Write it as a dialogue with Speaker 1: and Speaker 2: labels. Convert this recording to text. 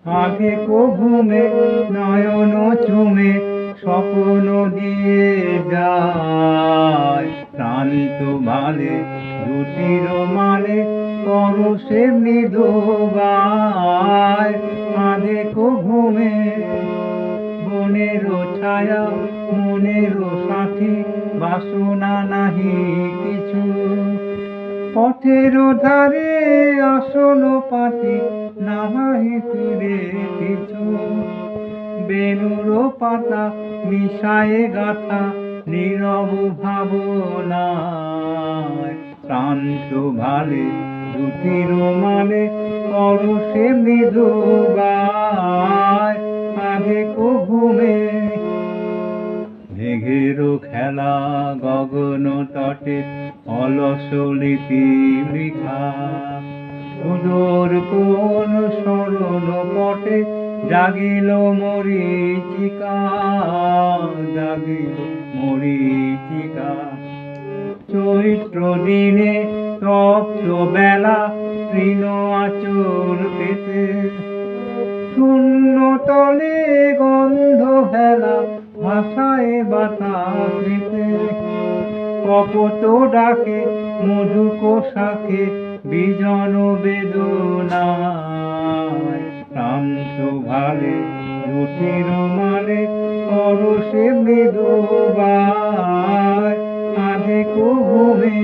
Speaker 1: আগে ঘুমে নয়ন চুমে স্বপ্ন দিয়ে যায় শান্ত ভালে দুটির মানে পরশে মৃদুবায় আগে ঘুমে বনের ছায়া মনের সাথী বাসনা নাহি কিছু পথের ধারে আসন পাতি নাহি ফিরে কিছু বেনুর পাতা মিশায়ে গাথা নীরব ভাবনায় শান্ত ভালে দুটির মানে পরশে মৃদু গায় আগে ঘুমে মেঘের খেলা গগন তটে অলস লিপি বৃথা সুদূর কোন স্মরণ পটে জাগিল মরীচিকা জাগিল মরীচিকা চৈত্র দিনে তপ্ত বেলা তৃণ আচল পেতে শূন্য তলে গন্ধ হেলা ভাষায় বাতাসিতে কপট ডাকে মধুক শাখে বিজন বেদনায় শান্ত ভালে দুটির মানে পরশে মৃদু বায় আগে ঘুমে